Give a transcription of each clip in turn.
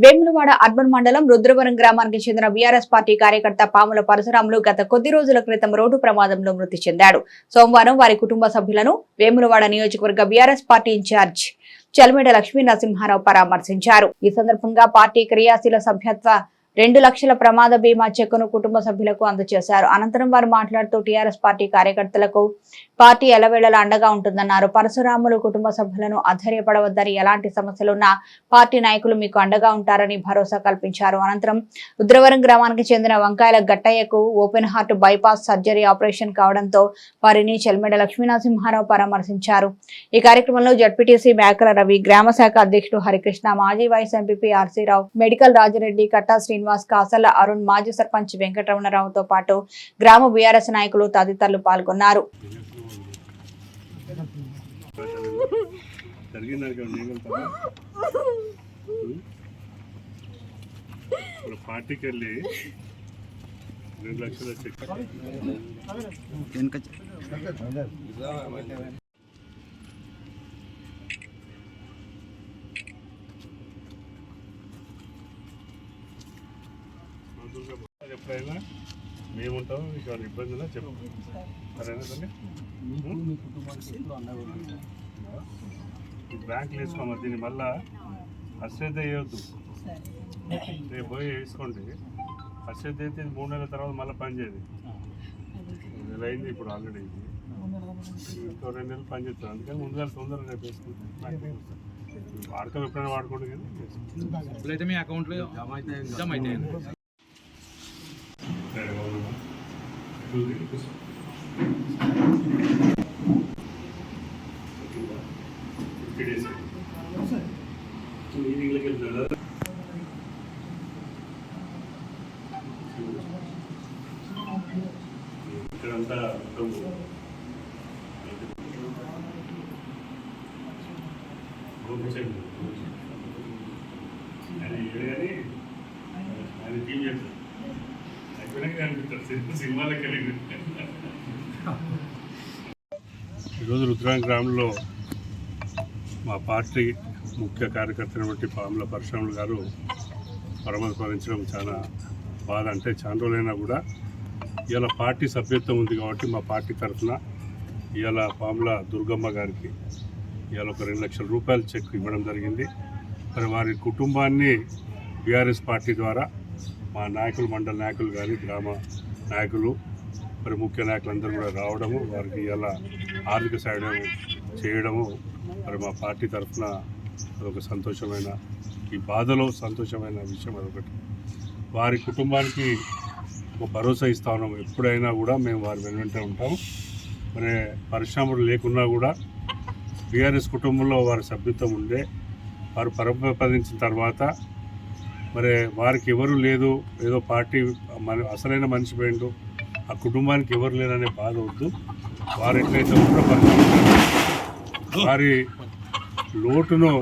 Vemulawada urban మండలం రుద్రవరం గ్రామానికి చెందిన బీఆర్ఎస్ పార్టీ కార్యకర్త పాముల పరశురాములు గత కొద్ది రోజుల క్రితం రోడ్డు ప్రమాదంలో మృతి చెందాడు. సోమవారం వారి కుటుంబ సభ్యులను వేములవాడ నియోజకవర్గ BRS party incharge Chalmeda Lakshmi Narasimharao పరామర్శించారు. ఈ సందర్భంగా పార్టీ క్రియాశీల సభ్యత్వ 2 లక్షల ప్రమాద బీమా చెక్కును కుటుంబ సభ్యులకు అందజేశారు. అనంతరం వారు మాట్లాడుతూ టీఆర్ఎస్ పార్టీ కార్యకర్తలకు పార్టీ ఎల్లవేళలా అండగా ఉంటుందన్నారు. పరశురాములు కుటుంబ సభ్యులను అధైర్యపడవద్దని, ఎలాంటి సమస్యలున్నా పార్టీ నాయకులు మీకు అండగా ఉంటారని భరోసా కల్పించారు. అనంతరం రుద్రవరం గ్రామానికి చెందిన వంకాయల గట్టయ్యకు open heart bypass surgery operation కావడంతో వారిని చల్మేడ లక్ష్మీనరసింహారావు పరామర్శించారు. ఈ కార్యక్రమంలో జడ్పీటీసీ మేకల రవి, గ్రామ శాఖ అధ్యక్షుడు హరికృష్ణ, మాజీ vice MPP RC Rao, medical Rajireddy, Katta Srinivas, Kasala Arun, మాజీ సర్పంచ్ వెంకటరమణరావుతో పాటు గ్రామ బీఆర్ఎస్ నాయకులు తదితరులు పాల్గొన్నారు. పార్టీకి వెళ్ళి 2 లక్షల చెక్ ఎప్పుడైనా మేముంటాం, మీకు ఏమైనా ఇబ్బంది ఉన్నా చెప్పు. సరేనా తల్లి? బ్యాంకులు వేసుకోమా, దీన్ని మళ్ళా అశ్రద్ధ వేయవద్దు. రేపు పోయి వేసుకోండి. అశ్రద్ధ అయితే 3 నెలల తర్వాత మళ్ళీ పనిచేయదు. నెల అయింది ఇప్పుడు ఆల్రెడీ, ఇంకో 2 నెలలు పనిచేస్తాను. అందుకని ముందుగా తొందరగా రేపు వేసుకుంటాను. వాడకం ఎప్పుడైనా వాడుకోండి, కానీ ఇప్పుడైతే మీ అకౌంట్లో జమ అయితే ఇక్కడంతా ఆయన టీం చేస్తారు. ఈరోజు రుద్రవరం గ్రామంలో మా పార్టీ ముఖ్య కార్యకర్త పాముల పరశురాములు గారు పరమపరించడం చాలా బాధ. అంటే చాలా రోజులైనా కూడా ఇవాళ పార్టీ సభ్యత్వం ఉంది కాబట్టి మా పార్టీ తరఫున ఇవాళ పాముల దుర్గమ్మ గారికి ఇవాళ ఒక 2 లక్షల రూపాయల చెక్ ఇవ్వడం జరిగింది. మరి వారి కుటుంబాన్ని బీఆర్ఎస్ పార్టీ ద్వారా మా నాయకులు, మండల నాయకులు కానీ, గ్రామ నాయకులు, మరి ముఖ్య నాయకులందరూ కూడా రావడము, వారికి ఇలా ఆర్థిక సాయం చేయడము మరి మా పార్టీ తరఫున అదొక సంతోషమైన, ఈ బాధలో సంతోషమైన విషయం అదొకటి. వారి కుటుంబానికి ఒక భరోసా ఇస్తా ఉన్నాము. ఎప్పుడైనా కూడా మేము వారి వెనువెంటే ఉంటాము. మరి పరిశ్రమలు లేకున్నా కూడా బీఆర్ఎస్ కుటుంబంలో వారి సభ్యత్వం ఉండే, వారు పరమపదించిన తర్వాత మరి వారికి ఎవరు లేదు, ఏదో పార్టీ అసలైన మనిషి పోయిండు, ఆ కుటుంబానికి ఎవరు లేరనే బాధ వద్దు. వారు ఎట్లయితే వారి లోటును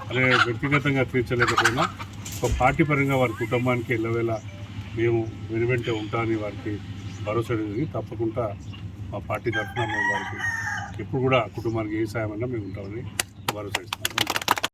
అనే వ్యక్తిగతంగా తీర్చలేకపోయినా ఒక పార్టీ పరంగా వారి కుటుంబానికి ఎల్లవేళ మేము వెనువెంటే ఉంటామని వారికి భరోసా జరిగింది. తప్పకుండా మా పార్టీ తరఫున మేము వారికి ఎప్పుడు కూడా కుటుంబానికి ఏ సాయం అన్నా మేము ఉంటామని భరోసా ఇస్తాము.